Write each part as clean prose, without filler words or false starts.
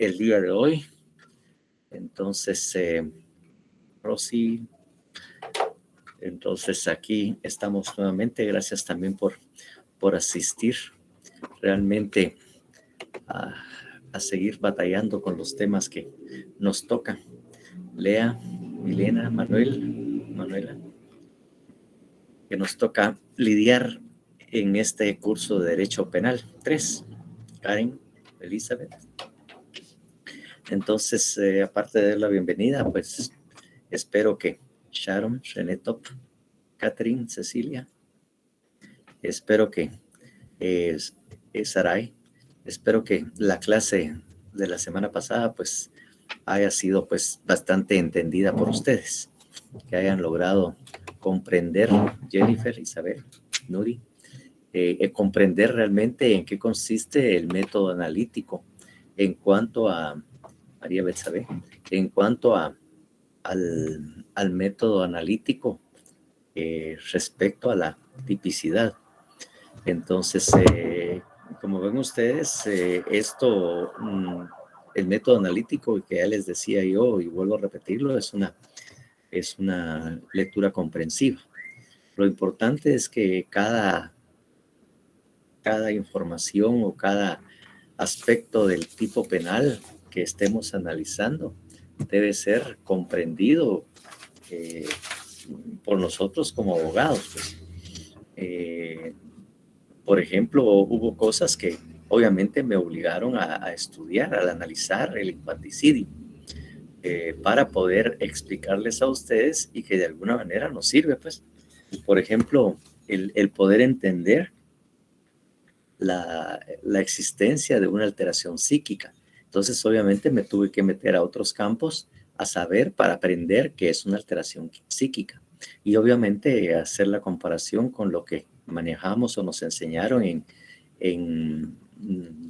el día de hoy. Entonces, Rosy, entonces aquí estamos nuevamente. Gracias también por asistir realmente a seguir batallando con los temas que nos tocan. Lea, Milena, Manuela, que nos toca lidiar en este curso de Derecho Penal 3. Karen, Elizabeth. Entonces, aparte de dar la bienvenida, pues espero que Sharon, René Top, Catherine, Cecilia, espero que Sarai, espero que la clase de la semana pasada pues haya sido pues bastante entendida por ustedes, que hayan logrado comprender, Jennifer, Isabel, Nuri, comprender realmente en qué consiste el método analítico en cuanto a María Betsabe, en cuanto al método analítico respecto a la tipicidad. Entonces, como ven ustedes, el método analítico que ya les decía yo y vuelvo a repetirlo, es una lectura comprensiva. Lo importante es que cada información o cada aspecto del tipo penal que estemos analizando debe ser comprendido por nosotros como abogados. Pues. Por ejemplo, hubo cosas que obviamente me obligaron a estudiar, a analizar el infanticidio, para poder explicarles a ustedes y que de alguna manera nos sirve. Pues. Por ejemplo, el poder entender la existencia de una alteración psíquica. Entonces, obviamente, me tuve que meter a otros campos a saber para aprender qué es una alteración psíquica. Y obviamente hacer la comparación con lo que manejamos o nos enseñaron en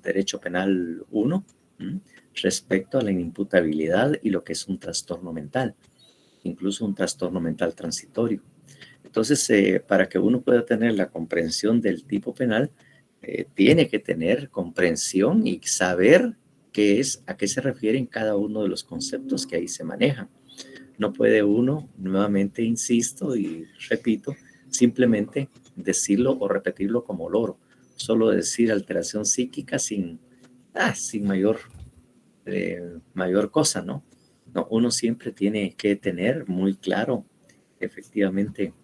Derecho Penal 1 respecto a la inimputabilidad y lo que es un trastorno mental, incluso un trastorno mental transitorio. Entonces, para que uno pueda tener la comprensión del tipo penal, tiene que tener comprensión y saber a qué se refieren cada uno de los conceptos que ahí se manejan. No puede uno, nuevamente insisto y repito, simplemente decirlo o repetirlo como loro. Solo decir alteración psíquica sin mayor cosa, ¿no? No, uno siempre tiene que tener muy claro efectivamente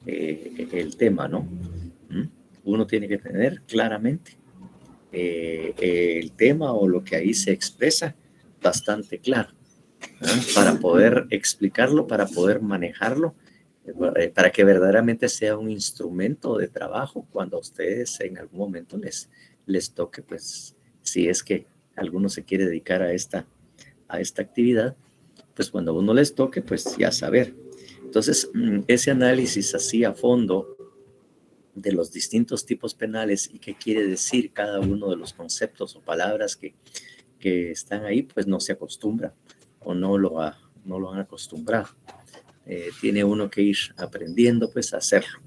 el tema, ¿no? Uno tiene que tener claramente el tema o lo que ahí se expresa bastante claro, ¿no? Para poder explicarlo, para poder manejarlo, para que verdaderamente sea un instrumento de trabajo cuando a ustedes en algún momento les toque, pues si es que alguno se quiere dedicar a esta actividad, pues cuando a uno les toque, pues ya saber. Entonces, ese análisis así a fondo de los distintos tipos penales y qué quiere decir cada uno de los conceptos o palabras que están ahí, pues no se acostumbra o no lo han acostumbrado. Tiene uno que ir aprendiendo pues a hacerlo.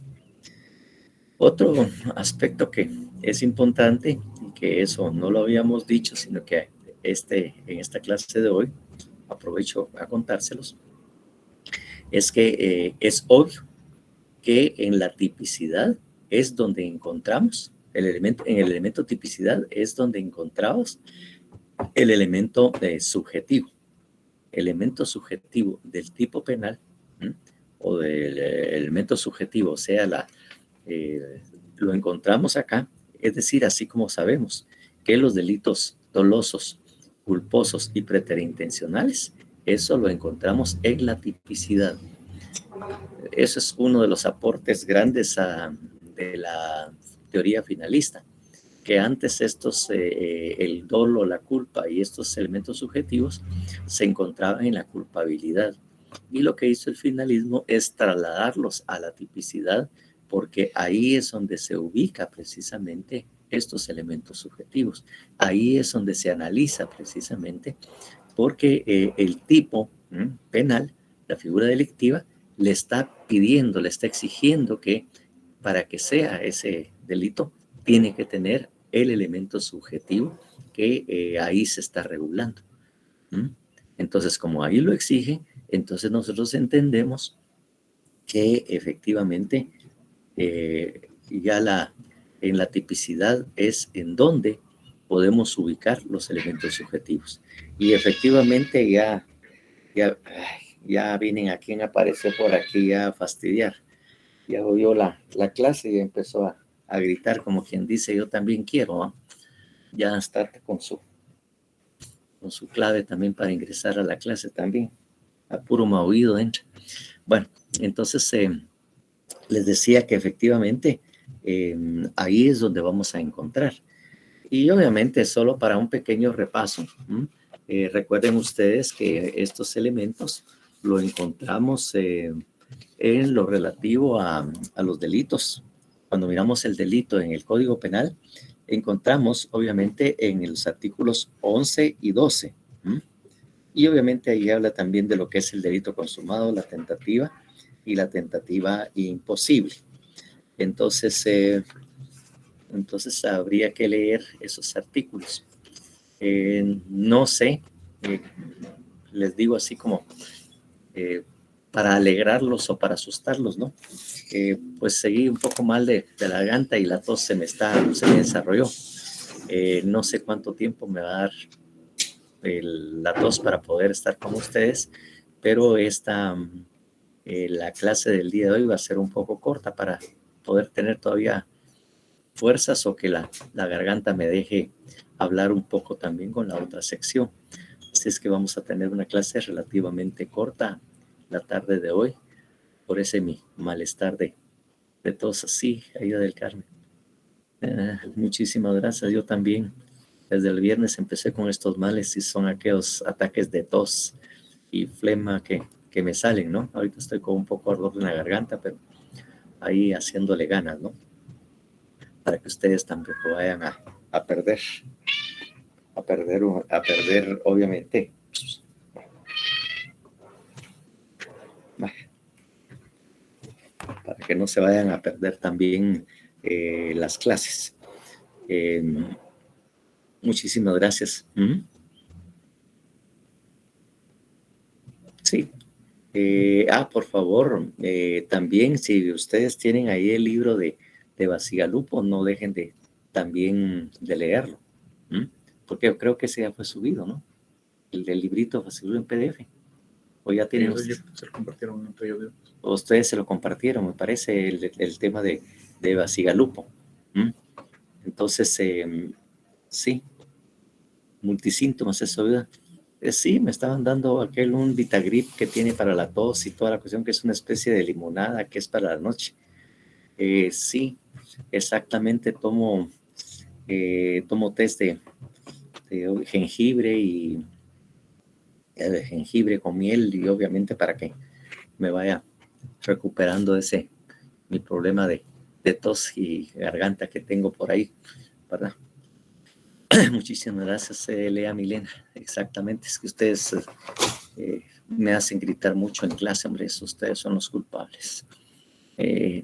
Otro aspecto que es importante y que eso no lo habíamos dicho, sino que en esta clase de hoy aprovecho a contárselos, es que es obvio que en la tipicidad es donde encontramos en el elemento tipicidad es donde encontramos el elemento subjetivo. Elemento subjetivo del tipo penal o del elemento subjetivo, o sea, lo encontramos acá, es decir, así como sabemos que los delitos dolosos, culposos y preterintencionales, eso lo encontramos en la tipicidad. Eso es uno de los aportes grandes de la teoría finalista, que antes el dolo, la culpa y estos elementos subjetivos se encontraban en la culpabilidad. Y lo que hizo el finalismo es trasladarlos a la tipicidad, porque ahí es donde se ubica precisamente estos elementos subjetivos. Ahí es donde se analiza precisamente, porque el tipo penal, la figura delictiva, le está pidiendo, le está exigiendo que para que sea ese delito, tiene que tener el elemento subjetivo que ahí se está regulando. ¿Mm? Entonces, como ahí lo exige, entonces nosotros entendemos que efectivamente en la tipicidad es en donde podemos ubicar los elementos subjetivos. Y efectivamente ya vienen a quien apareció por aquí ya a fastidiar. Ya oyó la clase y empezó a gritar como quien dice, yo también quiero, ¿no? Ya está con su clave también para ingresar a la clase también. A puro maoído entra. Bueno, entonces les decía que efectivamente ahí es donde vamos a encontrar. Y obviamente solo para un pequeño repaso, recuerden ustedes que estos elementos lo encontramos en lo relativo a los delitos. Cuando miramos el delito en el Código Penal, encontramos obviamente en los artículos 11 y 12. Y obviamente ahí habla también de lo que es el delito consumado, la tentativa y la tentativa imposible. Entonces, entonces habría que leer esos artículos. No sé, les digo así como para alegrarlos o para asustarlos, ¿no? Pues seguí un poco mal de la garganta y la tos se me desarrolló. No sé cuánto tiempo me va a dar la tos para poder estar con ustedes, pero la clase del día de hoy va a ser un poco corta para poder tener todavía fuerzas o que la garganta me deje hablar un poco también con la otra sección. Así es que vamos a tener una clase relativamente corta la tarde de hoy, por ese mi malestar de tos así, Aida del Carmen. Muchísimas gracias. Yo también desde el viernes empecé con estos males y son aquellos ataques de tos y flema que me salen, ¿no? Ahorita estoy con un poco de ardor en la garganta, pero ahí haciéndole ganas, ¿no? Para que ustedes tampoco vayan a perder, obviamente. Para que no se vayan a perder también las clases. Muchísimas gracias. Sí. Por favor, también si ustedes tienen ahí el libro de Bacigalupo, no dejen también de leerlo, porque yo creo que ese ya fue subido, ¿no? El del librito fue subido en PDF. O ya tienen ustedes. Se lo compartieron entre ellos. Ustedes se lo compartieron, me parece, el tema de Bacigalupo. Entonces, sí, multisíntomas, eso, ¿verdad? Sí, me estaban dando un Vitagrip que tiene para la tos y toda la cuestión, que es una especie de limonada que es para la noche. Sí, exactamente, tomo test de jengibre y jengibre con miel y obviamente para que me vaya recuperando mi problema de tos y garganta que tengo por ahí, ¿verdad? Muchísimas gracias, Lea Milena. Exactamente, es que ustedes me hacen gritar mucho en clase, hombre, ustedes son los culpables.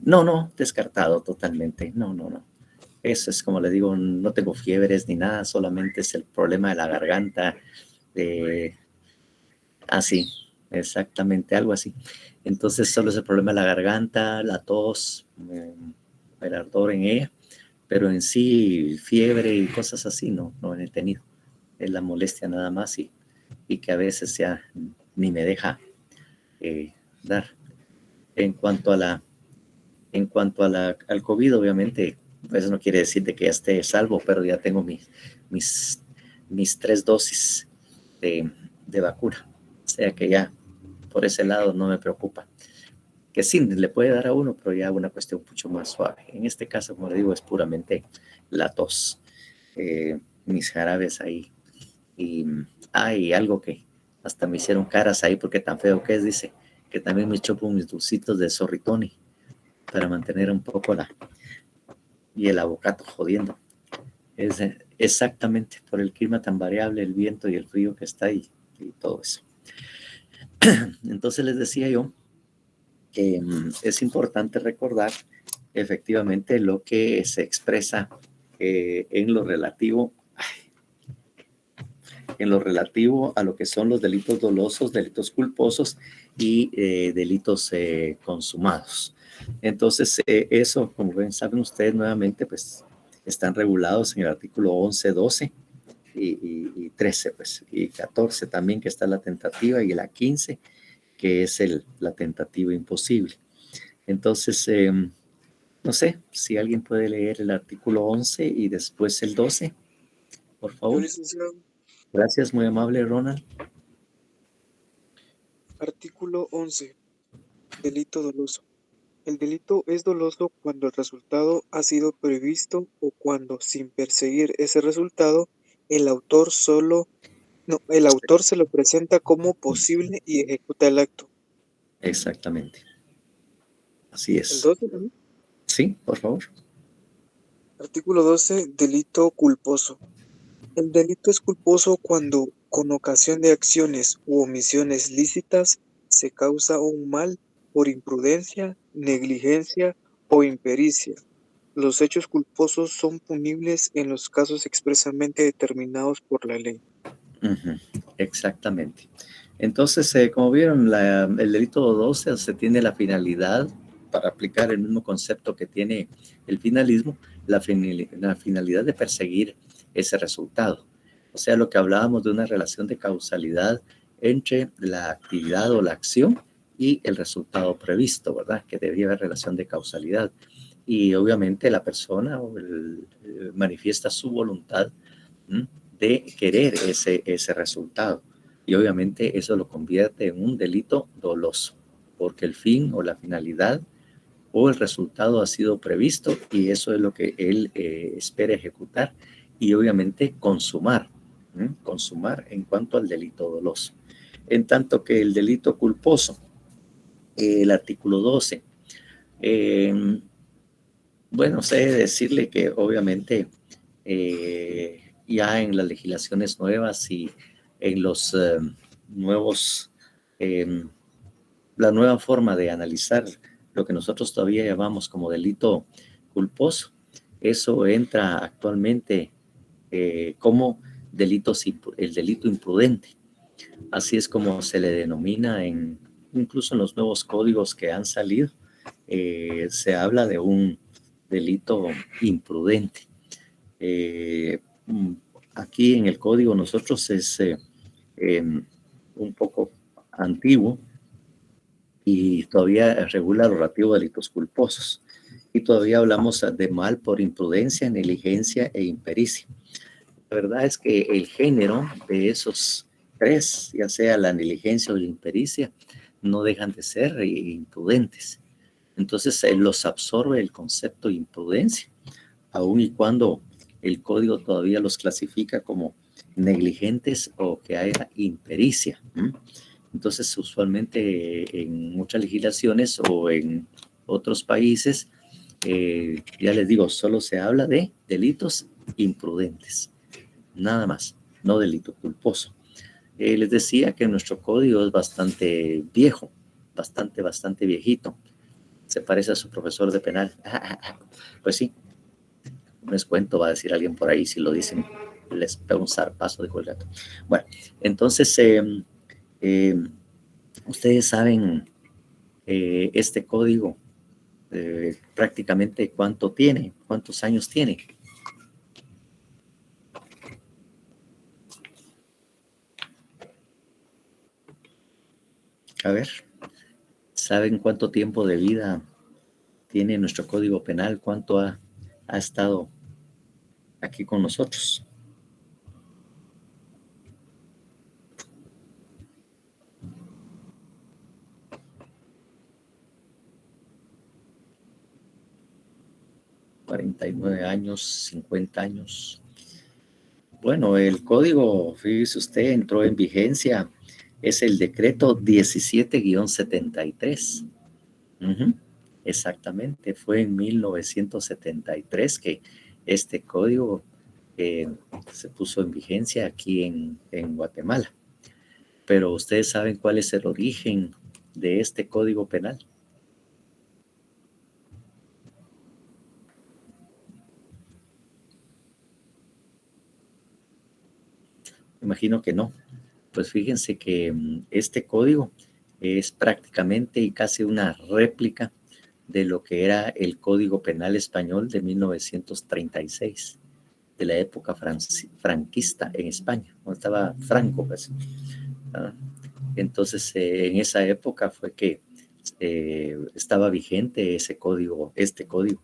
No, descartado totalmente, no. Eso es como le digo, no tengo fiebres ni nada, solamente es el problema de la garganta, así, exactamente, algo así. Entonces solo es el problema de la garganta, la tos, el ardor en ella, pero en sí fiebre y cosas así no he tenido. Es la molestia nada más y que a veces ya ni me deja dar. En cuanto al COVID, obviamente, eso no quiere decir de que ya esté salvo, pero ya tengo mis 3 dosis de vacuna. O sea que ya por ese lado no me preocupa. Que sí, le puede dar a uno, pero ya una cuestión mucho más suave. En este caso, como le digo, es puramente la tos. Mis jarabes ahí. Y hay algo que hasta me hicieron caras ahí porque tan feo que es, dice, que también me chopo mis dulcitos de Sorritoni para mantener un poco y el aguacato jodiendo. Es exactamente por el clima tan variable, el viento y el frío que está ahí y todo eso. Entonces les decía yo que es importante recordar efectivamente lo que se expresa en lo relativo en lo relativo a lo que son los delitos dolosos, delitos culposos y delitos consumados. Entonces, eso, como ven, saben ustedes nuevamente, pues están regulados en el artículo 11, 12 y 13, pues, y 14 también, que está la tentativa, y la 15, que es la tentativa imposible. Entonces, no sé si alguien puede leer el artículo 11 y después el 12, por Yo, favor. licenciado. Gracias, muy amable, Ronald. Artículo 11. Delito doloso. El delito es doloso cuando el resultado ha sido previsto o cuando, sin perseguir ese resultado, el autor el autor se lo presenta como posible y ejecuta el acto. Exactamente. Así El es. 12 también. Sí, por favor. Artículo 12. Delito culposo. El delito es culposo cuando, con ocasión de acciones u omisiones lícitas, se causa un mal por imprudencia, negligencia o impericia. Los hechos culposos son punibles en los casos expresamente determinados por la ley. Ujú, exactamente. Entonces, como vieron, el delito doloso se tiene la finalidad, para aplicar el mismo concepto que tiene el finalismo, la finalidad de perseguir ese resultado. O sea, lo que hablábamos de una relación de causalidad entre la actividad o la acción y el resultado previsto, ¿verdad? Que debía haber relación de causalidad. Y obviamente la persona manifiesta su voluntad, ¿m?, de querer ese resultado. Y obviamente eso lo convierte en un delito doloso, porque el fin o la finalidad o el resultado ha sido previsto y eso es lo que él espera ejecutar y obviamente consumar, consumar en cuanto al delito doloso. En tanto que el delito culposo, el artículo 12, bueno, sé decirle que obviamente ya en las legislaciones nuevas y en los nuevos, eh, la nueva forma de analizar lo que nosotros todavía llamamos como delito culposo, eso entra actualmente como el delito imprudente. Así es como se le denomina incluso en los nuevos códigos que han salido, se habla de un delito imprudente. Eh, mm, Aquí en el código nosotros es un poco antiguo y todavía regula lo relativo a delitos culposos. Y todavía hablamos de mal por imprudencia, negligencia e impericia. La verdad es que el género de esos tres, ya sea la negligencia o la impericia, no dejan de ser imprudentes. Entonces los absorbe el concepto de imprudencia, aun y cuando el código todavía los clasifica como negligentes o que haya impericia. Entonces, usualmente en muchas legislaciones o en otros países, ya les digo, solo se habla de delitos imprudentes, nada más, no delito culposo. Les decía que nuestro código es bastante viejo, bastante viejito. Se parece a su profesor de penal. Pues sí, no es cuento, va a decir alguien por ahí, si lo dicen, les pego un zarpazo de colgato. Bueno, entonces, eh, ustedes saben este código prácticamente cuántos años tiene. A ver, ¿saben cuánto tiempo de vida tiene nuestro código penal? ¿Cuánto ha estado aquí con nosotros? 49 años, 50 años. Bueno, el código, fíjese usted, entró en vigencia, es el decreto 17-73. Exactamente, fue en 1973 que este código se puso en vigencia aquí en Guatemala. Pero ustedes saben cuál es el origen de este código penal. Imagino que no. Pues fíjense que este código es prácticamente y casi una réplica de lo que era el Código Penal Español de 1936, de la época franquista en España, cuando estaba Franco, pues. ¿Ah? Entonces, en esa época fue que estaba vigente ese código, este código.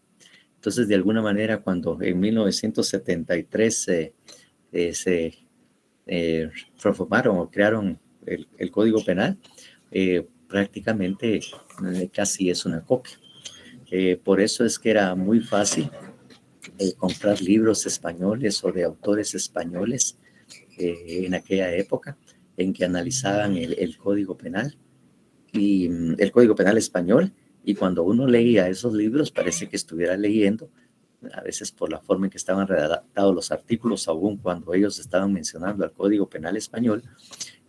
Entonces, de alguna manera, cuando en 1973 se reformaron o crearon el Código Penal, prácticamente casi es una copia. Por eso es que era muy fácil comprar libros españoles o de autores españoles en aquella época en que analizaban el Código Penal y el Código Penal español, y cuando uno leía esos libros parece que estuviera leyendo, a veces por la forma en que estaban redactados los artículos, aún cuando ellos estaban mencionando al Código Penal español,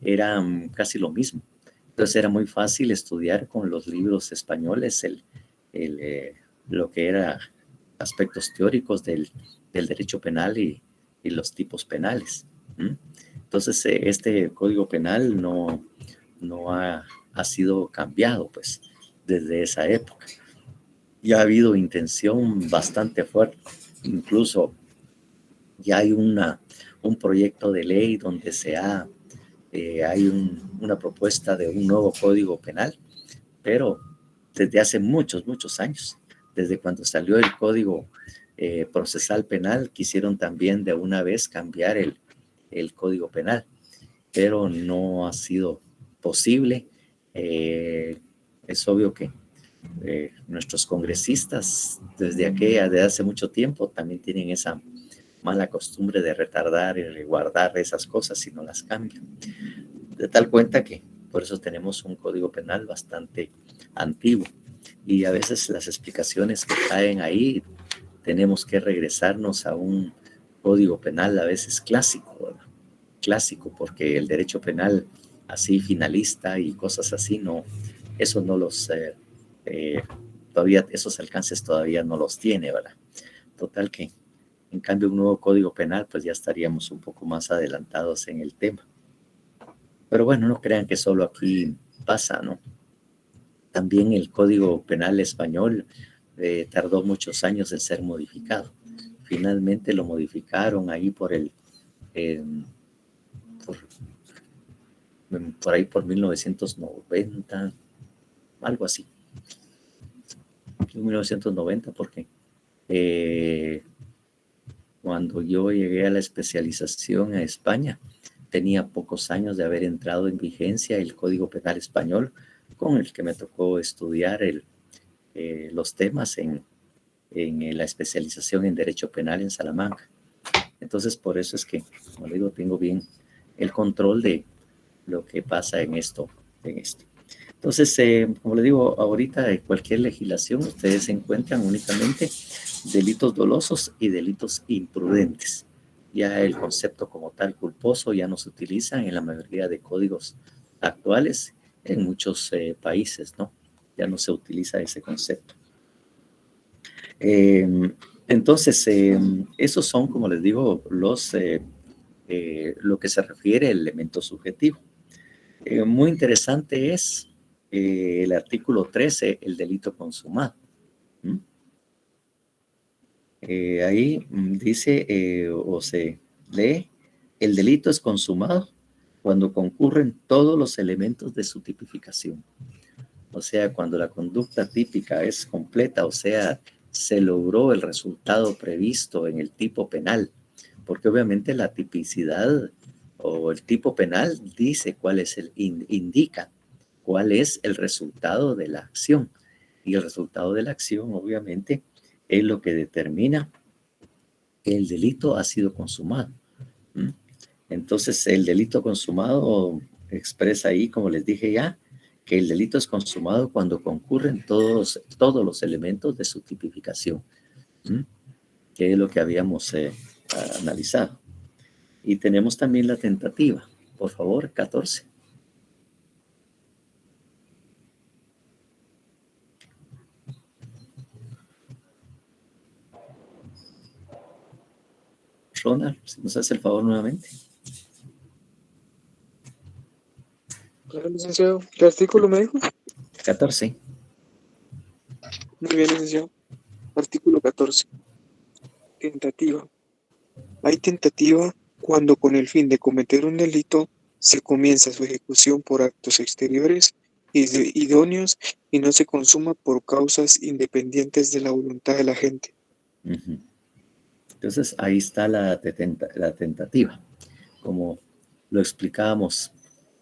era casi lo mismo. Entonces era muy fácil estudiar con los libros españoles lo que era aspectos teóricos del derecho penal y los tipos penales. Entonces este Código Penal no ha sido cambiado pues desde esa época. Ya ha habido intención bastante fuerte, incluso ya hay un proyecto de ley donde hay una propuesta de un nuevo código penal, pero desde hace muchos años, desde cuando salió el código procesal penal, quisieron también de una vez cambiar el código penal, pero no ha sido posible. Es obvio que nuestros congresistas desde hace mucho tiempo también tienen esa mala costumbre de retardar y guardar esas cosas si no las cambian. De tal cuenta que por eso tenemos un código penal bastante antiguo y a veces las explicaciones que caen ahí tenemos que regresarnos a un código penal a veces clásico, ¿verdad? Clásico, porque el derecho penal así finalista y cosas así, no, eso no los, todavía esos alcances todavía no los tiene, ¿verdad? Total que en cambio un nuevo código penal pues ya estaríamos un poco más adelantados en el tema. Pero bueno, no crean que solo aquí pasa, ¿no? También el Código Penal español tardó muchos años en ser modificado. Finalmente lo modificaron ahí por, por ahí por 1990, algo así. 1990 porque cuando yo llegué a la especialización a España, tenía pocos años de haber entrado en vigencia el Código Penal español, con el que me tocó estudiar los temas en la especialización en Derecho Penal en Salamanca. Entonces, por eso es que, como digo, tengo bien el control de lo que pasa en esto. Entonces, como le digo, ahorita en cualquier legislación ustedes encuentran únicamente delitos dolosos y delitos imprudentes. Ya el concepto como tal culposo ya no se utiliza en la mayoría de códigos actuales en muchos países, ¿no? Ya no se utiliza ese concepto. Entonces, esos son, como les digo, lo que se refiere al elemento subjetivo. Muy interesante es el artículo 13, el delito consumado. Ahí dice o se lee, el delito es consumado cuando concurren todos los elementos de su tipificación. O sea, cuando la conducta típica es completa, o sea, se logró el resultado previsto en el tipo penal, porque obviamente la tipicidad o el tipo penal dice cuál es indica cuál es el resultado de la acción. Y el resultado de la acción, obviamente, es lo que determina que el delito ha sido consumado. Entonces, el delito consumado expresa ahí, como les dije ya, que el delito es consumado cuando concurren todos los elementos de su tipificación, que es lo que habíamos analizado. Y tenemos también la tentativa. Por favor, 14. Ronald, si nos hace el favor nuevamente. Claro, licenciado. ¿Qué artículo me dijo? 14. Muy bien, licenciado. Artículo 14. Tentativa. Hay tentativa cuando con el fin de cometer un delito se comienza su ejecución por actos exteriores idóneos y no se consuma por causas independientes de la voluntad de la gente. Ujú. Entonces, ahí está la tentativa, como lo explicábamos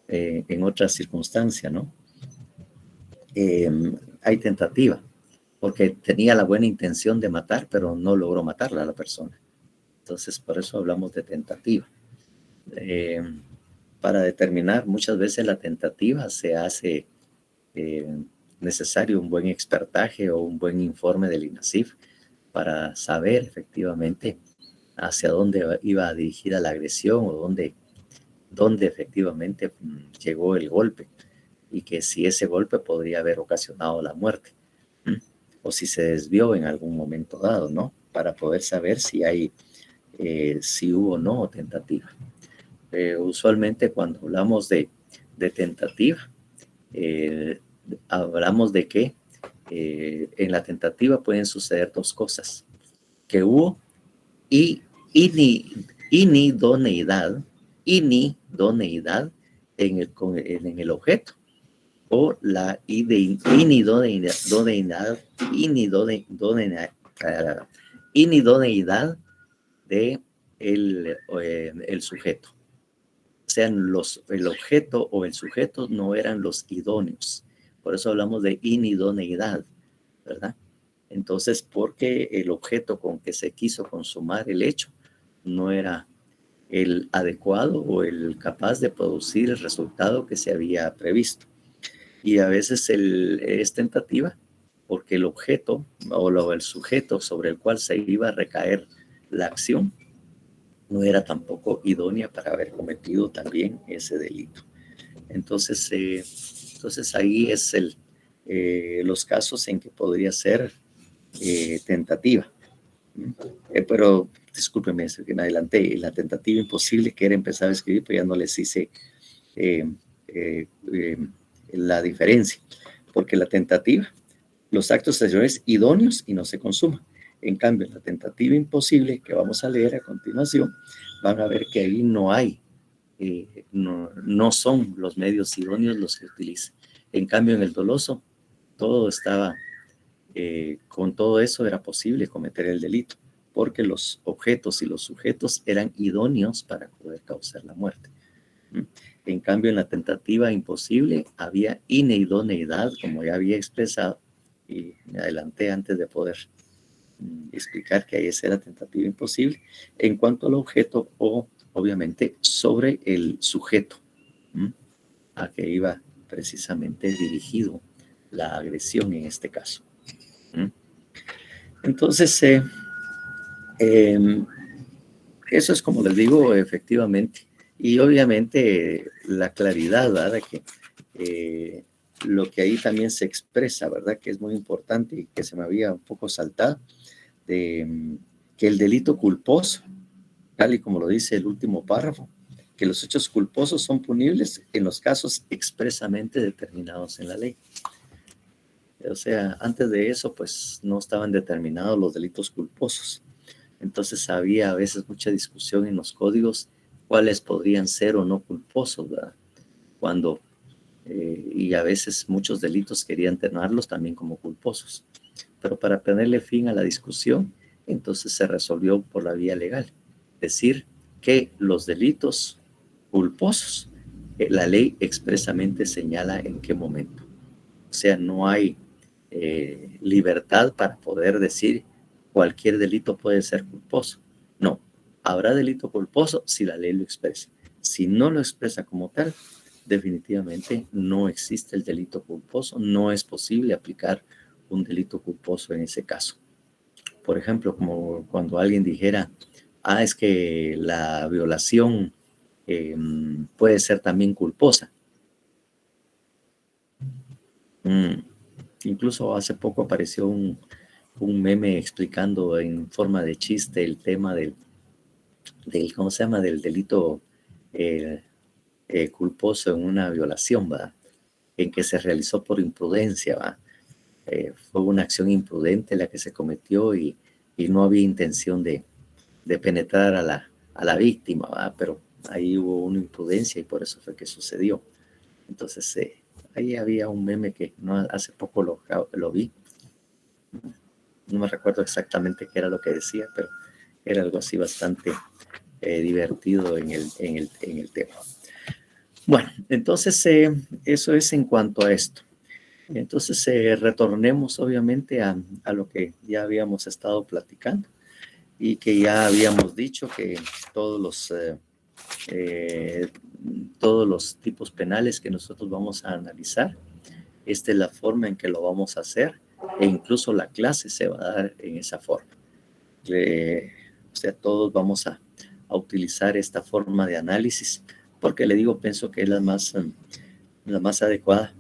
en otra circunstancia, ¿no? Hay tentativa, porque tenía la buena intención de matar, pero no logró matarla a la persona. Entonces, por eso hablamos de tentativa. Eh, para determinar, muchas veces la tentativa se hace eh, necesario un buen expertaje o un buen informe del INASIF para saber efectivamente hacia dónde iba dirigida la agresión o dónde efectivamente llegó el golpe y que si ese golpe podría haber ocasionado la muerte o si se desvió en algún momento dado, ¿no? Para poder saber si hubo o no tentativa. Usualmente cuando hablamos de tentativa, eh, hablamos de que en la tentativa pueden suceder dos cosas, que hubo y inidoneidad, inidoneidad en el objeto o la inidoneidad de el sujeto. Sean el objeto o el sujeto no eran los idóneos. Por eso hablamos de inidoneidad, ¿verdad? Entonces, porque el objeto con que se quiso consumar el hecho no era el adecuado o el capaz de producir el resultado que se había previsto. Y a veces es tentativa porque el objeto o el sujeto sobre el cual se iba a recaer la acción no era tampoco idónea para haber cometido también ese delito. Entonces, ahí es los casos en que podría ser tentativa. Pero discúlpeme, que me adelanté. La tentativa imposible que era empezar a escribir, pero ya no les hice eh, eh, eh, la diferencia, porque la tentativa, los actos exteriores idóneos y no se consuman. En cambio, la tentativa imposible que vamos a leer a continuación, van a ver que ahí no hay, no son los medios idóneos los que utiliza. En cambio, en el doloso, todo estaba, con todo eso era posible cometer el delito, porque los objetos y los sujetos eran idóneos para poder causar la muerte. En cambio, en la tentativa imposible había inedoneidad, como ya había expresado, y me adelanté antes de poder explicar que ahí esa era tentativa imposible, en cuanto al objeto o, obviamente, sobre el sujeto, a que iba precisamente dirigido la agresión en este caso. Entonces, eso es como les digo, efectivamente. Y obviamente la claridad, ¿verdad? Que lo que ahí también se expresa, ¿verdad? Que es muy importante y que se me había un poco saltado, de que el delito culposo, tal y como lo dice el último párrafo, que los hechos culposos son punibles en los casos expresamente determinados en la ley. O sea, antes de eso, pues no estaban determinados los delitos culposos. Entonces había a veces mucha discusión en los códigos cuáles podrían ser o no culposos, ¿verdad? Cuando, y a veces muchos delitos querían tenerlos también como culposos. Pero para ponerle fin a la discusión, entonces se resolvió por la vía legal. Decir que los delitos culposos, la ley expresamente señala en qué momento. O sea, no hay libertad para poder decir cualquier delito puede ser culposo. No, habrá delito culposo si la ley lo expresa. Si no lo expresa como tal, definitivamente no existe el delito culposo, no es posible aplicar un delito culposo en ese caso. Por ejemplo, como cuando alguien dijera, es que la violación puede ser también culposa. Incluso hace poco apareció un meme explicando en forma de chiste el tema del ¿cómo se llama? Del delito, culposo en una violación, ¿verdad? En que se realizó por imprudencia, ¿verdad? Fue una acción imprudente la que se cometió y no había intención de penetrar a la víctima, ¿verdad? Pero ahí hubo una imprudencia y por eso fue que sucedió. Entonces, ahí había un meme que no hace poco lo vi. No me recuerdo exactamente qué era lo que decía, pero era algo así bastante divertido en el tema. Bueno, entonces eso es en cuanto a esto. Entonces retornemos obviamente a lo que ya habíamos estado platicando y que ya habíamos dicho que todos los, eh, todos los tipos penales que nosotros vamos a analizar, esta es la forma en que lo vamos a hacer e incluso la clase se va a dar en esa forma. O sea, todos vamos a utilizar esta forma de análisis porque le digo, pienso que es la más adecuada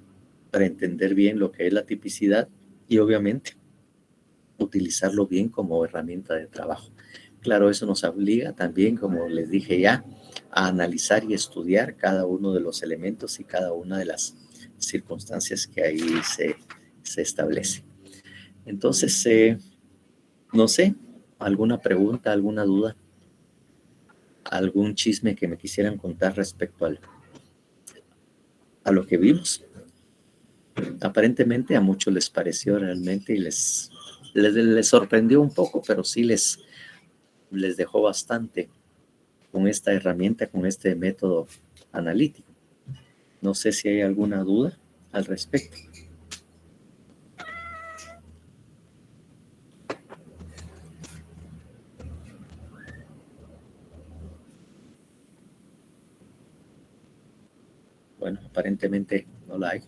para entender bien lo que es la tipicidad y obviamente utilizarlo bien como herramienta de trabajo. Claro, eso nos obliga también, como les dije ya, a analizar y estudiar cada uno de los elementos y cada una de las circunstancias que ahí se establece. Entonces, no sé, alguna pregunta, alguna duda, algún chisme que me quisieran contar respecto a lo que vimos. Aparentemente a muchos les pareció realmente y les sorprendió un poco, pero sí les dejó bastante con esta herramienta, con este método analítico. No sé si hay alguna duda al respecto. Bueno, aparentemente no la hay.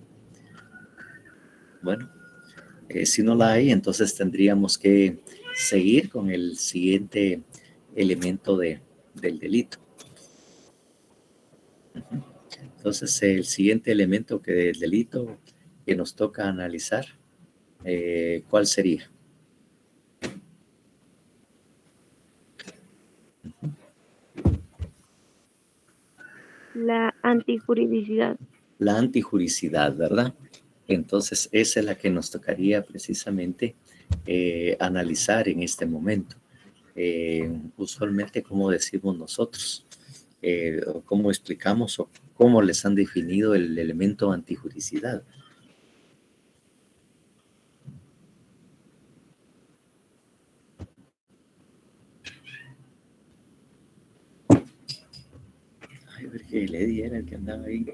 Bueno, si no la hay, entonces tendríamos que seguir con el siguiente elemento del delito. Entonces, el siguiente elemento del delito que nos toca analizar, ¿cuál sería? La antijuridicidad. La antijuricidad, ¿verdad? Entonces, esa es la que nos tocaría precisamente analizar en este momento. Usualmente, ¿cómo decimos nosotros? ¿Cómo explicamos o cómo les han definido el elemento antijuricidad? Ay, porque el Eddie era el que andaba ahí.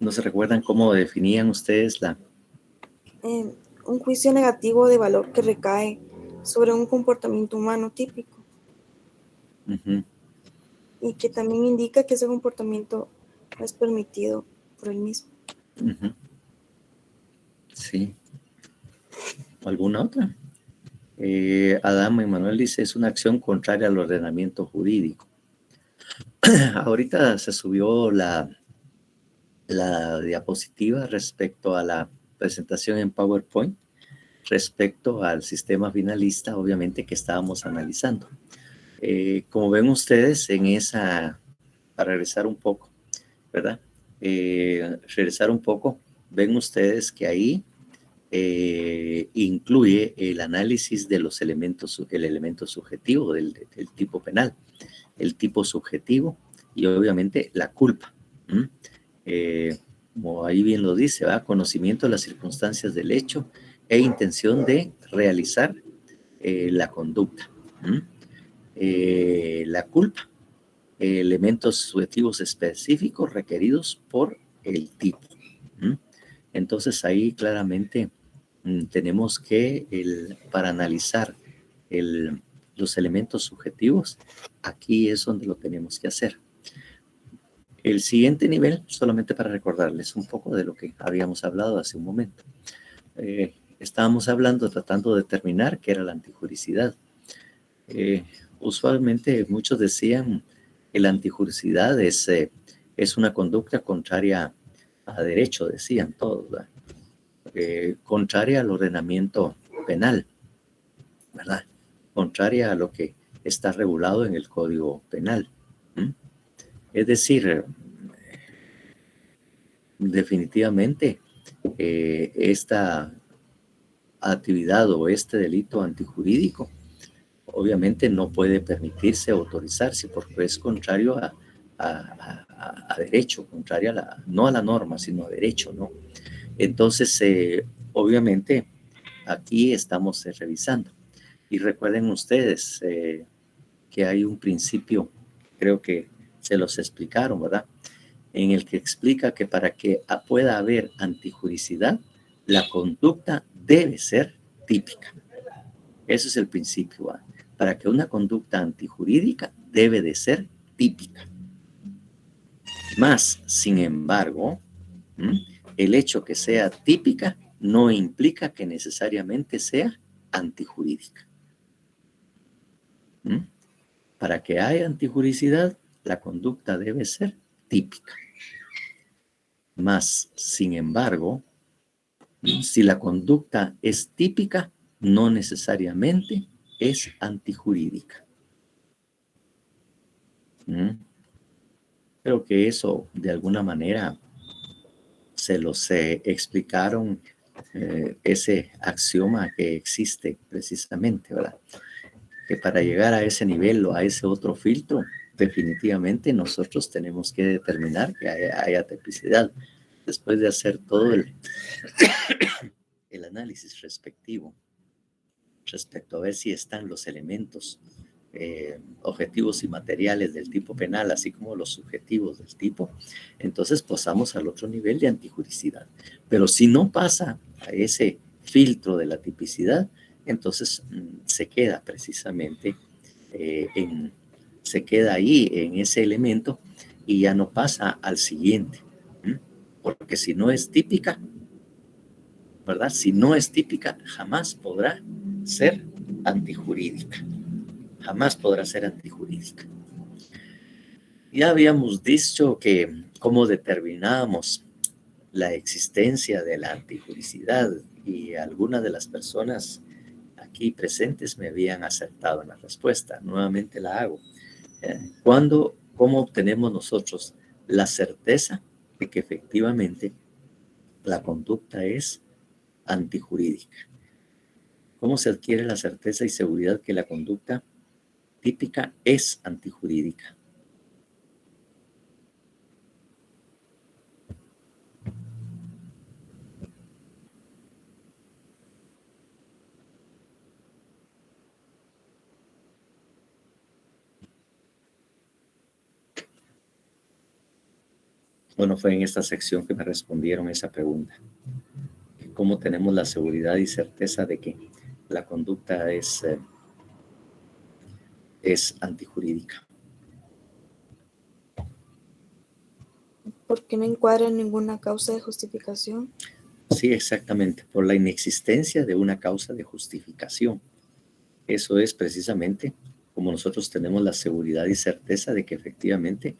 ¿No se recuerdan cómo definían ustedes un juicio negativo de valor que recae sobre un comportamiento humano típico y que también indica que ese comportamiento no es permitido por el mismo? Sí. ¿Alguna otra? Adama Emanuel dice, es una acción contraria al ordenamiento jurídico. Ahorita se subió la diapositiva respecto a la presentación en PowerPoint, respecto al sistema finalista, obviamente, que estábamos analizando. Como ven ustedes en esa, para regresar un poco, ¿verdad? Regresar un poco, ven ustedes que ahí incluye el análisis de los elementos, el elemento subjetivo del tipo penal, el tipo subjetivo y obviamente la culpa. Como ahí bien lo dice, ¿va? Conocimiento de las circunstancias del hecho e intención de realizar la conducta. La culpa, elementos subjetivos específicos requeridos por el tipo. Entonces ahí claramente tenemos que, para analizar los elementos subjetivos, aquí es donde lo tenemos que hacer. El siguiente nivel, solamente para recordarles un poco de lo que habíamos hablado hace un momento. estábamos hablando, tratando de determinar qué era la antijuricidad. Usualmente muchos decían que la antijuricidad es una conducta contraria a derecho, decían todos, ¿verdad? Contraria al ordenamiento penal, ¿verdad? Contraria a lo que está regulado en el Código Penal. Es decir, definitivamente esta actividad o este delito antijurídico obviamente no puede permitirse autorizarse porque es contrario a derecho, contrario no a la norma, sino a derecho, ¿no? Entonces, obviamente, aquí estamos revisando. Y recuerden ustedes que hay un principio, creo que se los explicaron, ¿verdad? En el que explica que para que pueda haber antijuricidad, la conducta debe ser típica. Ese es el principio, ¿verdad? Para que una conducta antijurídica debe de ser típica. Más, sin embargo, el hecho que sea típica no implica que necesariamente sea antijurídica. Para que haya antijuricidad, la conducta debe ser típica. Más, sin embargo, si la conducta es típica, no necesariamente es antijurídica. Creo que eso, de alguna manera, se los explicaron ese axioma que existe precisamente, ¿verdad? Que para llegar a ese nivel o a ese otro filtro, definitivamente nosotros tenemos que determinar que haya tipicidad. Después de hacer todo el análisis respectivo, respecto a ver si están los elementos objetivos y materiales del tipo penal, así como los subjetivos del tipo, entonces pasamos al otro nivel de antijuricidad. Pero si no pasa a ese filtro de la tipicidad, entonces se queda precisamente se queda ahí en ese elemento y ya no pasa al siguiente. Porque si no es típica, ¿verdad? Si no es típica, jamás podrá ser antijurídica. Jamás podrá ser antijurídica. Ya habíamos dicho que cómo determinábamos la existencia de la antijuricidad y algunas de las personas aquí presentes me habían acertado en la respuesta. Nuevamente la hago. ¿Cómo obtenemos nosotros la certeza de que efectivamente la conducta es antijurídica? ¿Cómo se adquiere la certeza y seguridad que la conducta típica es antijurídica? Bueno, fue en esta sección que me respondieron esa pregunta. ¿Cómo tenemos la seguridad y certeza de que la conducta es antijurídica? ¿Porque no encuadra en ninguna causa de justificación? Sí, exactamente, por la inexistencia de una causa de justificación. Eso es precisamente como nosotros tenemos la seguridad y certeza de que efectivamente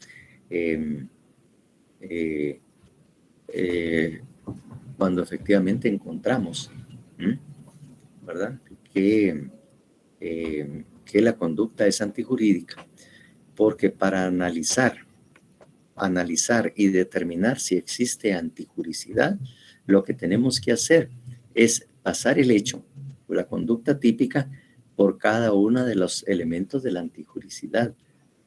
cuando efectivamente encontramos, ¿verdad? Que la conducta es antijurídica, porque para analizar y determinar si existe antijuricidad, lo que tenemos que hacer es pasar el hecho, la conducta típica, por cada uno de los elementos de la antijuricidad,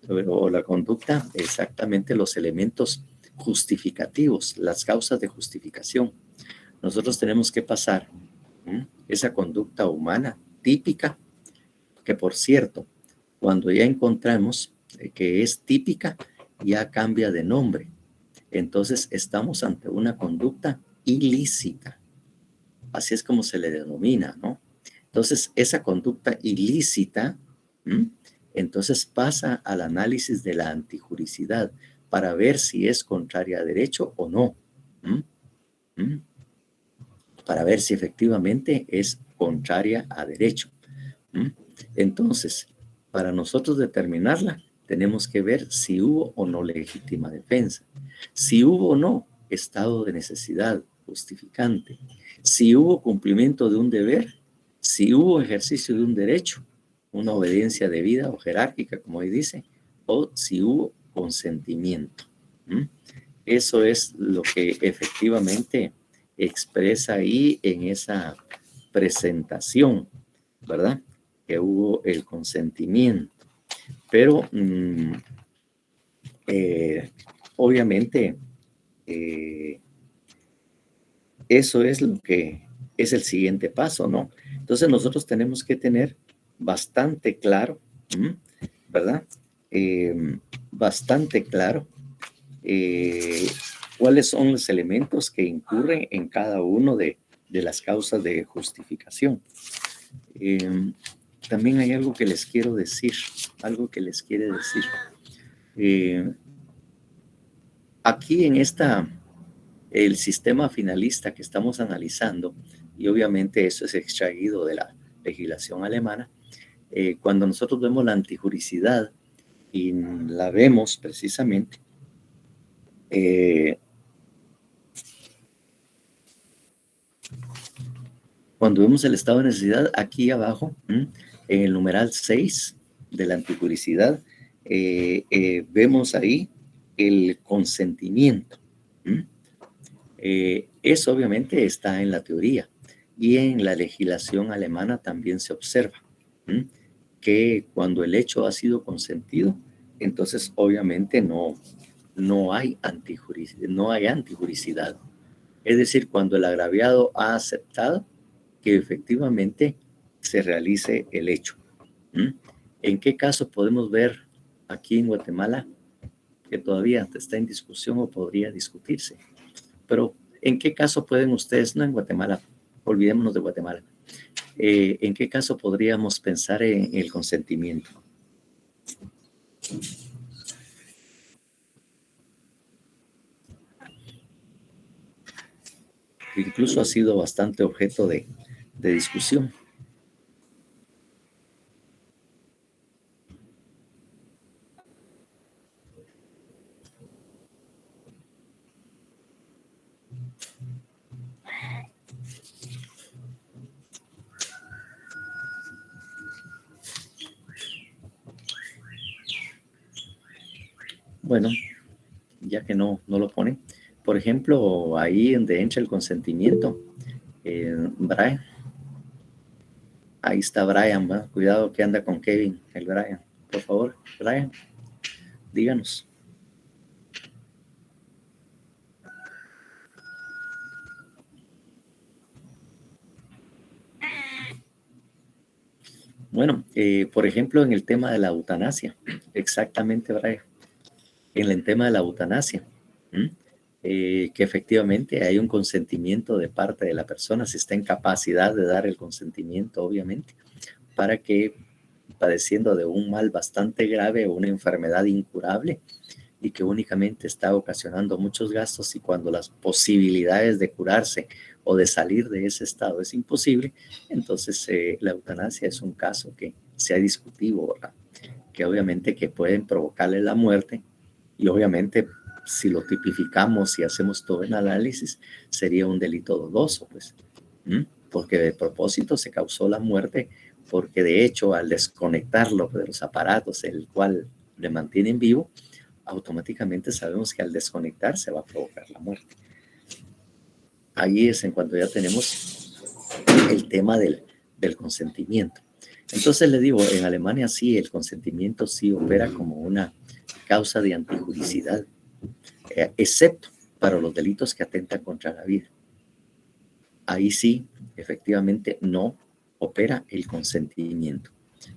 o la conducta, exactamente los elementos justificativos, las causas de justificación. Nosotros tenemos que pasar esa conducta humana típica, que por cierto, cuando ya encontramos que es típica, ya cambia de nombre. Entonces estamos ante una conducta ilícita. Así es como se le denomina, ¿no? Entonces esa conducta ilícita, entonces pasa al análisis de la antijuricidad para ver si es contraria a derecho o no. para ver si efectivamente es contraria a derecho. Entonces, para nosotros determinarla, tenemos que ver si hubo o no legítima defensa, si hubo o no estado de necesidad justificante, si hubo cumplimiento de un deber, si hubo ejercicio de un derecho, una obediencia debida o jerárquica, como ahí dice, o si hubo consentimiento. Eso es lo que efectivamente expresa ahí en esa presentación, ¿verdad? Que hubo el consentimiento. Pero obviamente eso es lo que es el siguiente paso, ¿no? Entonces nosotros tenemos que tener bastante claro, ¿verdad? Bastante claro cuáles son los elementos que incurren en cada uno de las causas de justificación. También hay algo que les quiero decir, algo que les quiere decir. Aquí en el sistema finalista que estamos analizando, y obviamente eso es extraído de la legislación alemana, cuando nosotros vemos la antijuricidad y la vemos precisamente, cuando vemos el estado de necesidad, aquí abajo, en el numeral 6 de la antijuricidad, vemos ahí el consentimiento. Eso obviamente está en la teoría y en la legislación alemana también se observa que cuando el hecho ha sido consentido, entonces obviamente no hay antijuricidad. Es decir, cuando el agraviado ha aceptado que efectivamente se realice el hecho. ¿En qué caso podemos ver aquí en Guatemala que todavía está en discusión o podría discutirse? Pero ¿en qué caso pueden ustedes, no en Guatemala, olvidémonos de Guatemala, ¿en qué caso podríamos pensar en el consentimiento? Incluso ha sido bastante objeto de discusión. Bueno, ya que no lo ponen. Por ejemplo, ahí donde entra el consentimiento, Brian. Ahí está Brian, ¿va? Cuidado que anda con Kevin, el Brian. Por favor, Brian, díganos. Bueno, por ejemplo, en el tema de la eutanasia, exactamente, Brian, en el tema de la eutanasia, que efectivamente hay un consentimiento de parte de la persona, si está en capacidad de dar el consentimiento, obviamente, para que padeciendo de un mal bastante grave o una enfermedad incurable y que únicamente está ocasionando muchos gastos y cuando las posibilidades de curarse o de salir de ese estado es imposible, entonces la eutanasia es un caso que se ha discutido, ¿verdad? Que obviamente que pueden provocarle la muerte y obviamente si lo tipificamos y hacemos todo el análisis sería un delito doloso, pues, porque de propósito se causó la muerte porque de hecho al desconectarlo de los aparatos el cual le mantienen vivo, automáticamente sabemos que al desconectar se va a provocar la muerte. Ahí es en cuanto ya tenemos el tema del consentimiento. Entonces le digo, en Alemania sí, el consentimiento sí opera como una causa de antijuricidad, excepto para los delitos que atentan contra la vida. Ahí sí, efectivamente, no opera el consentimiento,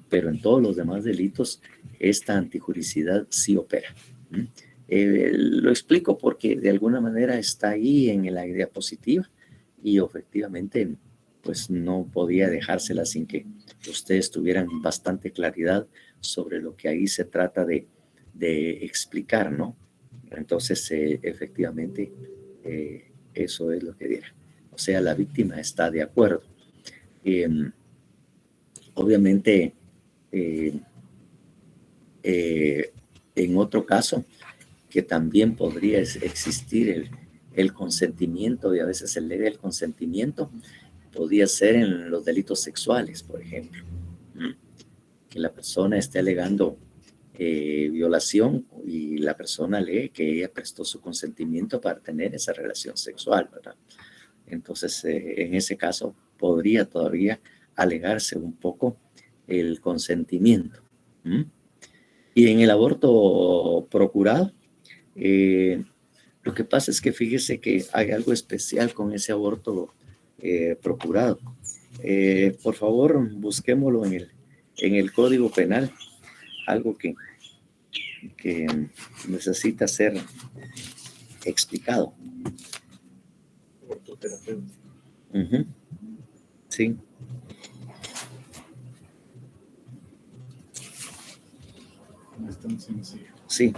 pero en todos los demás delitos esta antijuricidad sí opera. Lo explico porque de alguna manera está ahí en la diapositiva y efectivamente pues no podía dejársela sin que ustedes tuvieran bastante claridad sobre lo que ahí se trata de explicar, ¿no? Entonces efectivamente eso es lo que dirá. sea, la víctima está de acuerdo. Obviamente, en otro caso, que también podría existir el consentimiento, y a veces se lee el consentimiento, podría ser en los delitos sexuales, por ejemplo, que la persona esté alegando violación y la persona lee que ella prestó su consentimiento para tener esa relación sexual, ¿verdad? Entonces, en ese caso, podría todavía alegarse un poco el consentimiento. Y en el aborto procurado, lo que pasa es que fíjese que hay algo especial con ese aborto procurado. Por favor, busquémoslo en el Código Penal, algo que necesita ser explicado. Sí. No es tan sencillo. Sí.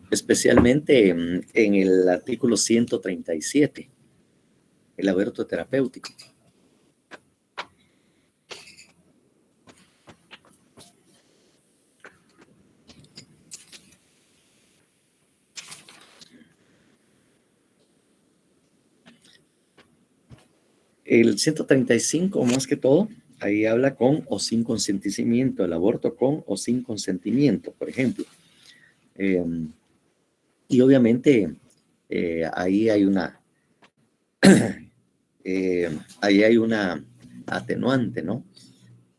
Especialmente en el artículo 137, el aborto terapéutico. El 135, más que todo, ahí habla con o sin consentimiento, el aborto con o sin consentimiento, por ejemplo. Y obviamente ahí hay una atenuante, ¿no?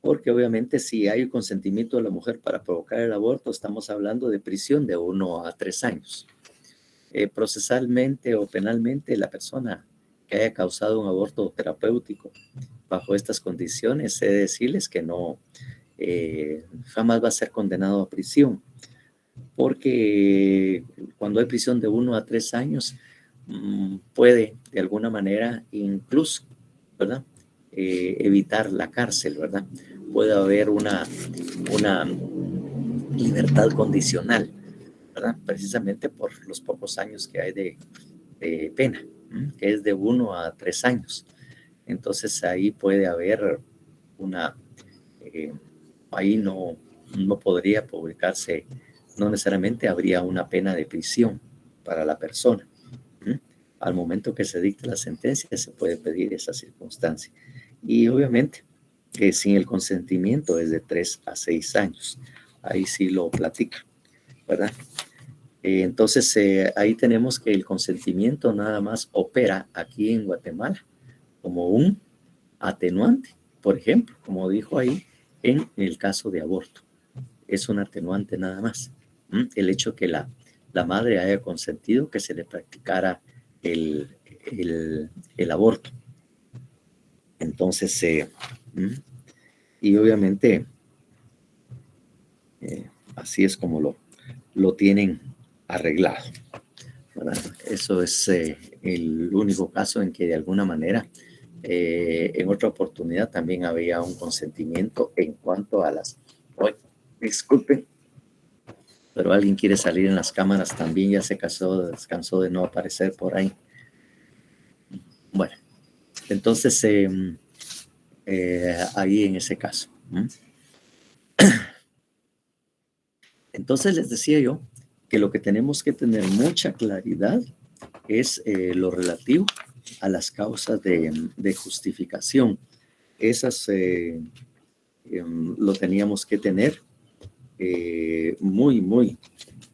Porque obviamente si hay consentimiento de la mujer para provocar el aborto, estamos hablando de prisión de 1 a 3 años. Procesalmente o penalmente, la persona que haya causado un aborto terapéutico bajo estas condiciones, he de decirles que no, jamás va a ser condenado a prisión, porque cuando hay prisión de 1 a 3 años, puede de alguna manera incluso, ¿verdad? Evitar la cárcel, ¿verdad? Puede haber una libertad condicional, ¿verdad? Precisamente por los pocos años que hay de pena, que es de 1 a 3 años. Entonces ahí puede haber ahí no podría publicarse, no necesariamente habría una pena de prisión para la persona. Al momento que se dicte la sentencia se puede pedir esa circunstancia. Y obviamente sin el consentimiento es de 3 a 6 años. Ahí sí lo platica, ¿verdad? Entonces ahí tenemos que el consentimiento nada más opera aquí en Guatemala como un atenuante, por ejemplo, como dijo ahí en el caso de aborto. Es un atenuante nada más. El hecho que la madre haya consentido que se le practicara el aborto. Entonces, y obviamente así es como lo tienen arreglado, ¿verdad? Eso es el único caso en que de alguna manera en otra oportunidad también había un consentimiento en cuanto a las... disculpen, pero alguien quiere salir en las cámaras también, ya se cansó de no aparecer por ahí. Bueno, entonces ahí en ese caso. Entonces les decía yo que lo que tenemos que tener mucha claridad es lo relativo a las causas de justificación. Esas lo teníamos que tener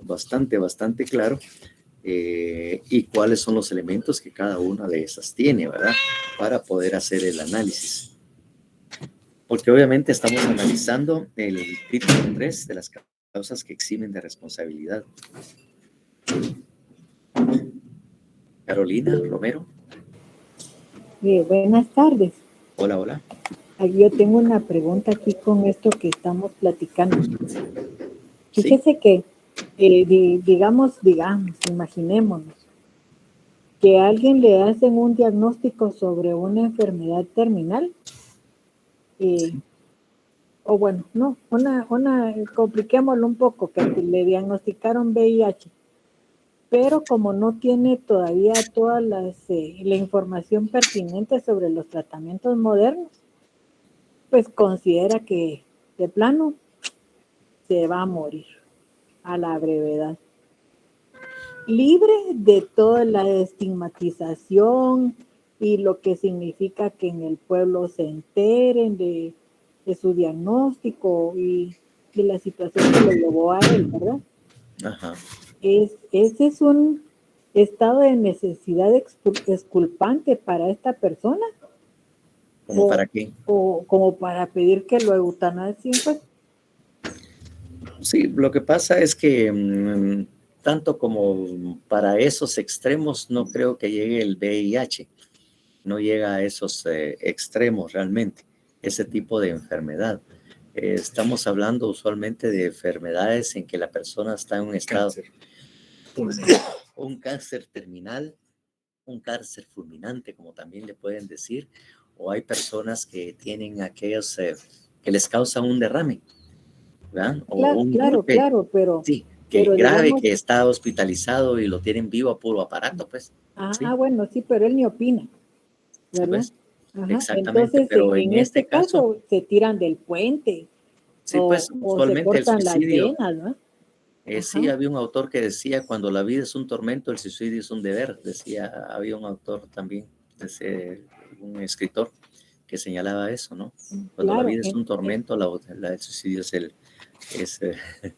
bastante claro, y cuáles son los elementos que cada una de esas tiene, ¿verdad? Para poder hacer el análisis. Porque obviamente estamos analizando el título 3 de las causas que eximen de responsabilidad. Carolina Romero. Buenas tardes. Hola. Yo tengo una pregunta aquí con esto que estamos platicando. Sí. Fíjese que, digamos, imaginémonos que a alguien le hacen un diagnóstico sobre una enfermedad terminal, o bueno, no, compliquémoslo un poco, que le diagnosticaron VIH. pero como no tiene todavía toda la información pertinente sobre los tratamientos modernos, pues considera que de plano se va a morir a la brevedad. Libre de toda la estigmatización y lo que significa que en el pueblo se enteren de su diagnóstico y la situación que lo llevó a él, ¿verdad? Ajá. Ese es un estado de necesidad exculpante para esta persona. ¿Cómo para qué? O como para pedir que lo eutanasien, pues. Sí, lo que pasa es que tanto como para esos extremos no creo que llegue el VIH, no llega a esos extremos realmente, ese tipo de enfermedad. Estamos hablando usualmente de enfermedades en que la persona está en un estado, un cáncer terminal, un cáncer fulminante, como también le pueden decir, o hay personas que tienen aquellos que les causan un derrame, ¿verdad? O un golpe, claro, pero... Sí, que pero grave, digamos, que está hospitalizado y lo tienen vivo a puro aparato, pues. ¿Sí? Bueno, sí, pero él ni opina, ¿verdad? Pues, Ajá. exactamente, Entonces, pero en este caso, se tiran del puente, sí, pues, o se usualmente el cortan las suicidio, venas, ¿no? sí, había un autor que decía, cuando la vida es un tormento, el suicidio es un deber, decía, había un autor también, un escritor, que señalaba eso, ¿no? Cuando la Claro, vida es un tormento, el suicidio es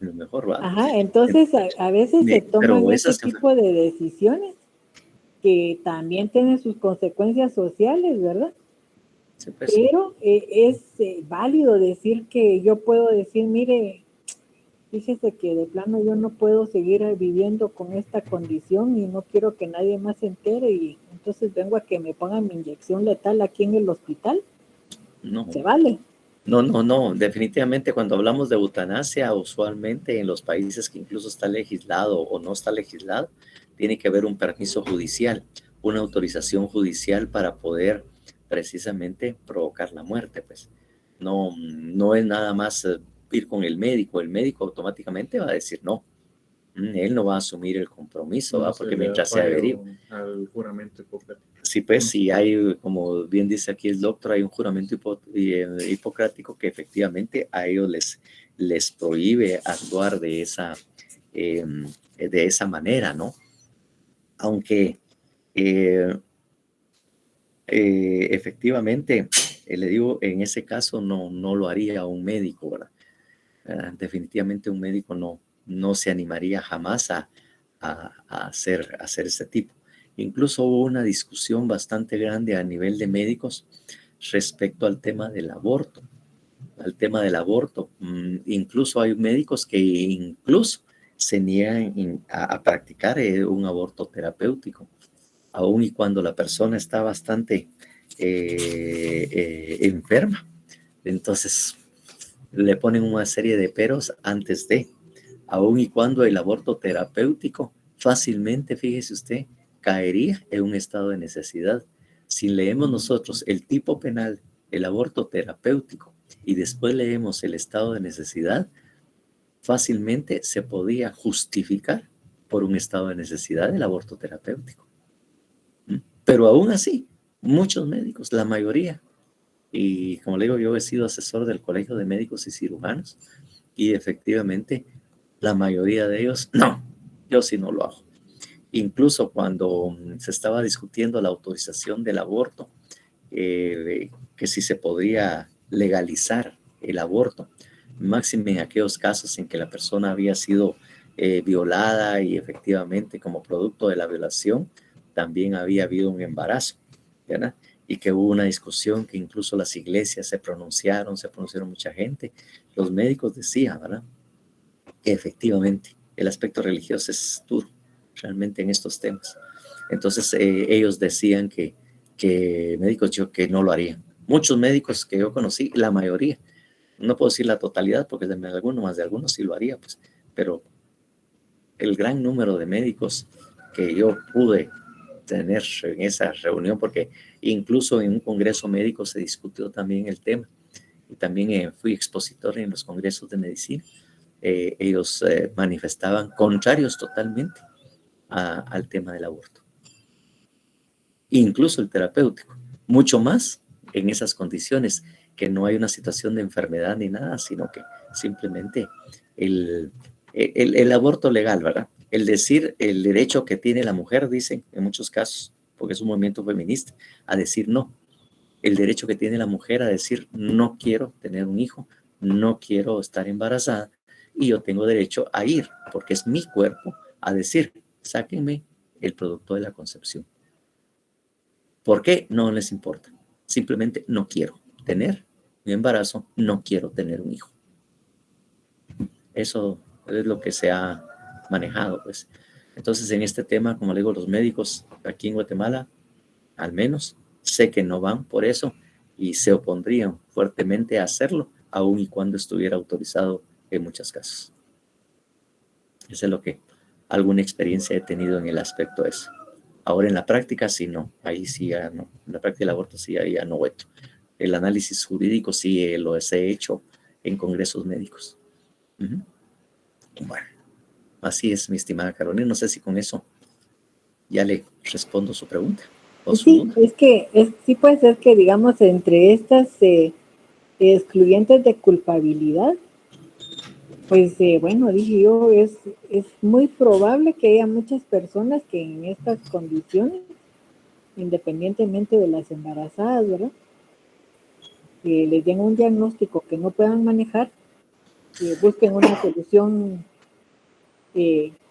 lo mejor, ¿verdad? Ajá, entonces a veces se toman Pero ese tipo de decisiones que también tienen sus consecuencias sociales, ¿verdad? Sí, pues, pero es válido decir que yo puedo decir, mire, fíjese que de plano yo no puedo seguir viviendo con esta condición y no quiero que nadie más se entere y entonces vengo a que me pongan mi inyección letal aquí en el hospital. no. ¿Se vale? No, definitivamente cuando hablamos de eutanasia, usualmente en los países que incluso está legislado o no está legislado, tiene que haber un permiso judicial, una autorización judicial para poder precisamente provocar la muerte, pues. No es nada más ir con el médico automáticamente va a decir no. Él no va a asumir el compromiso, No, porque mientras se averigua. Al juramento hipocrático. Sí, pues sí hay, como bien dice aquí el doctor, hay un juramento hipocrático que efectivamente a ellos les prohíbe actuar de esa manera, ¿no? Aunque efectivamente, le digo, en ese caso no lo haría un médico, ¿verdad? Definitivamente un médico no se animaría jamás a hacer ese tipo. Incluso hubo una discusión bastante grande a nivel de médicos respecto al tema del aborto. Incluso hay médicos que incluso se niegan a practicar un aborto terapéutico, aun y cuando la persona está bastante enferma. Entonces, le ponen una serie de peros antes de, aun y cuando el aborto terapéutico fácilmente, fíjese usted, caería en un estado de necesidad. Si leemos nosotros el tipo penal, el aborto terapéutico, y después leemos el estado de necesidad, fácilmente se podía justificar por un estado de necesidad el aborto terapéutico. Pero aún así, muchos médicos, la mayoría, y como le digo, yo he sido asesor del Colegio de Médicos y Cirujanos, y efectivamente la mayoría de ellos, no, yo sí no lo hago. Incluso cuando se estaba discutiendo la autorización del aborto, que si se podría legalizar el aborto, máxime en aquellos casos en que la persona había sido violada y efectivamente como producto de la violación también había habido un embarazo, ¿verdad? Y que hubo una discusión que incluso las iglesias se pronunciaron mucha gente. Los médicos decían, ¿verdad?, que efectivamente el aspecto religioso es duro realmente en estos temas. Entonces ellos decían que médicos que no lo harían. Muchos médicos que yo conocí, la mayoría, no puedo decir la totalidad porque más de algunos sí lo haría, pues, pero el gran número de médicos que yo pude tener en esa reunión, porque incluso en un congreso médico se discutió también el tema, y también fui expositor en los congresos de medicina. Ellos manifestaban contrarios totalmente al tema del aborto. Incluso el terapéutico. Mucho más en esas condiciones, que no hay una situación de enfermedad ni nada, sino que simplemente el aborto legal, ¿verdad? El decir el derecho que tiene la mujer, dicen en muchos casos, porque es un movimiento feminista, a decir no. El derecho que tiene la mujer a decir no quiero tener un hijo, no quiero estar embarazada, y yo tengo derecho a ir, porque es mi cuerpo, a decir, sáquenme el producto de la concepción. ¿Por qué? No les importa. Simplemente no quiero tener mi embarazo, no quiero tener un hijo. Eso es lo que se ha manejado, pues. Entonces, en este tema, como le digo, los médicos aquí en Guatemala, al menos, sé que no van por eso y se opondrían fuertemente a hacerlo, aun y cuando estuviera autorizado en muchos casos. Eso es lo que alguna experiencia he tenido en el aspecto de eso. Ahora en la práctica sí no, ahí sí ya no, en la práctica del aborto sí ya no vuelto. El análisis jurídico sí lo he hecho en congresos médicos. Bueno, así es, mi estimada Carolina. No sé si con eso ya le respondo su pregunta o su Sí, duda. es que sí puede ser que, digamos, entre estas excluyentes de culpabilidad, pues bueno, dije yo, es muy probable que haya muchas personas que en estas condiciones, independientemente de las embarazadas, ¿verdad? Que les den un diagnóstico que no puedan manejar, busquen una solución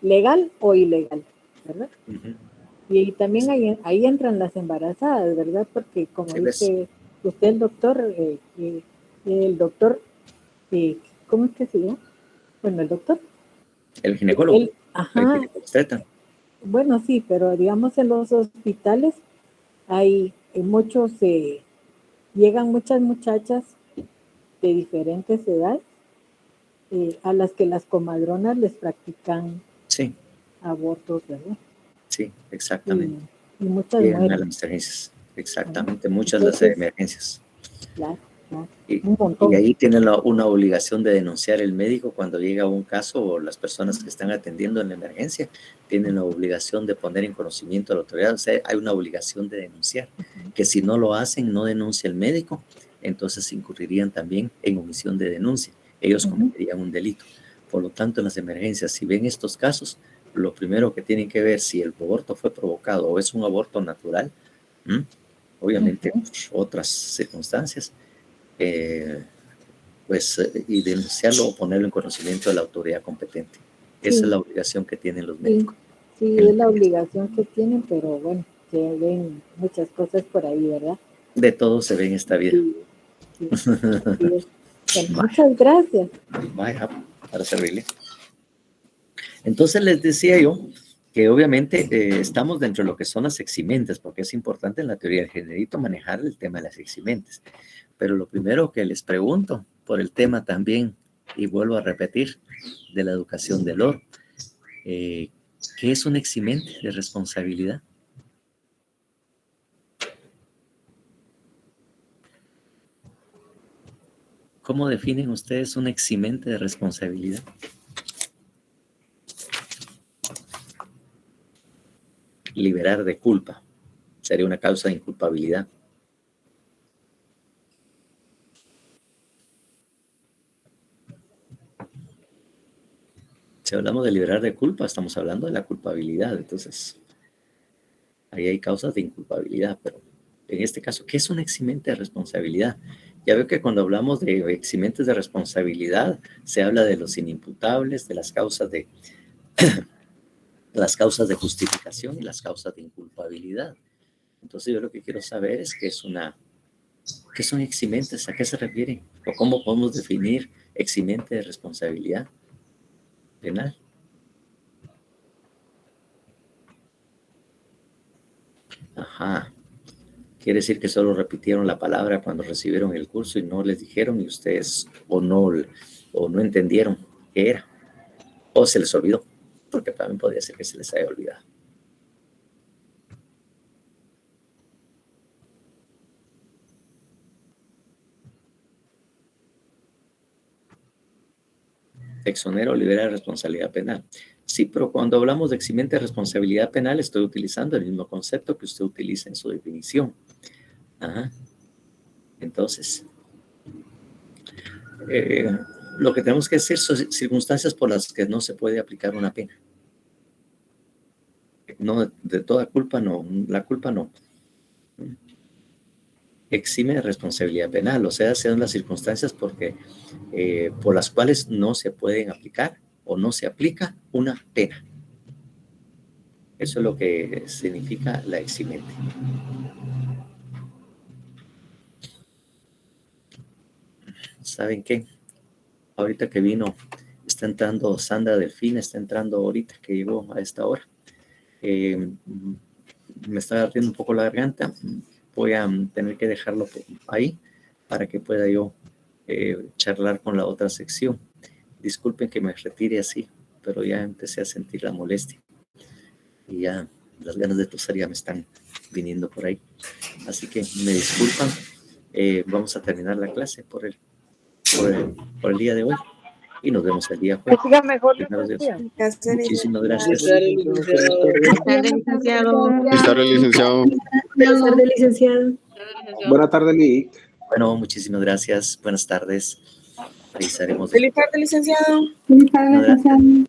legal o ilegal, ¿verdad? Y también ahí entran las embarazadas, ¿verdad? Porque como ¿Sí ves? dice usted, el doctor, ¿cómo es que se llama? Bueno, el doctor. El ginecólogo, el Ajá, ginecobstetra. bueno, sí, pero digamos en los hospitales hay muchos, llegan muchas muchachas de diferentes edades a las que las comadronas les practican Sí, abortos, ¿verdad? sí, Y, exactamente. y muchas Llegan a las mueren, emergencias. ¿verdad? Exactamente, muchas las Entonces, emergencias. claro, un Y montón. ahí tienen una obligación de denunciar el médico cuando llega un caso, o las personas que están atendiendo en la emergencia tienen la obligación de poner en conocimiento a la autoridad. O sea, hay una obligación de denunciar, que si no lo hacen, no denuncia el médico, entonces incurrirían también en omisión de denuncia. Ellos cometerían un delito. Por lo tanto, en las emergencias, si ven estos casos, lo primero que tienen que ver si el aborto fue provocado o es un aborto natural, obviamente otras circunstancias, y denunciarlo o ponerlo en conocimiento de la autoridad competente. Esa es Sí, la obligación que tienen los sí, médicos. sí, es la obligación que tienen, pero bueno, se ven muchas cosas por ahí, ¿verdad? De todo se ve en esta vida. Sí, sí, así es. Bueno, Vaya, muchas gracias. vaya, para servirle. Entonces les decía yo que obviamente estamos dentro de lo que son las eximentes, porque es importante en la teoría del generito manejar el tema de las eximentes. Pero lo primero que les pregunto por el tema también, y vuelvo a repetir, de la educación del oro, ¿qué es un eximente de responsabilidad? ¿Cómo definen ustedes un eximente de responsabilidad? Liberar de culpa. Sería una causa de inculpabilidad. Si hablamos de liberar de culpa, estamos hablando de la culpabilidad. Entonces, ahí hay causas de inculpabilidad. Pero en este caso, ¿qué es un eximente de responsabilidad? Ya veo que cuando hablamos de eximentes de responsabilidad, se habla de los inimputables, de las causas de justificación y las causas de inculpabilidad. Entonces, yo lo que quiero saber es qué son eximentes, a qué se refieren, o cómo podemos definir eximente de responsabilidad penal. Ajá. Quiere decir que solo repitieron la palabra cuando recibieron el curso y no les dijeron, y ustedes o no entendieron qué era, o se les olvidó, porque también podría ser que se les haya olvidado. Exonera o libera de responsabilidad penal. Sí, pero cuando hablamos de eximente de responsabilidad penal, estoy utilizando el mismo concepto que usted utiliza en su definición. Ajá. Entonces, lo que tenemos que decir son circunstancias por las que no se puede aplicar una pena. No, de toda culpa no, la culpa no. Exime de responsabilidad penal, o sea, sean las circunstancias por las cuales no se pueden aplicar o no se aplica una pena. Eso es lo que significa la eximente. ¿Saben qué? Ahorita que vino, está entrando Sandra Delfín, está entrando ahorita que llegó a esta hora. Me está ardiendo un poco la garganta. Voy a tener que dejarlo ahí para que pueda yo charlar con la otra sección. Disculpen que me retire así, pero ya empecé a sentir la molestia y ya las ganas de toser ya me están viniendo por ahí. Así que me disculpan. Vamos a terminar la clase por el día de hoy y nos vemos el día jueves. Que siga mejor. Muchísimas gracias. Buenas tardes, licenciado. Buenas tardes, licenciado. Buenas tardes, licenciado. Buenas tardes, Lick. Bueno, muchísimas gracias. Buenas tardes. Revisaremos. Feliz tarde, licenciado. Feliz tarde, licenciado.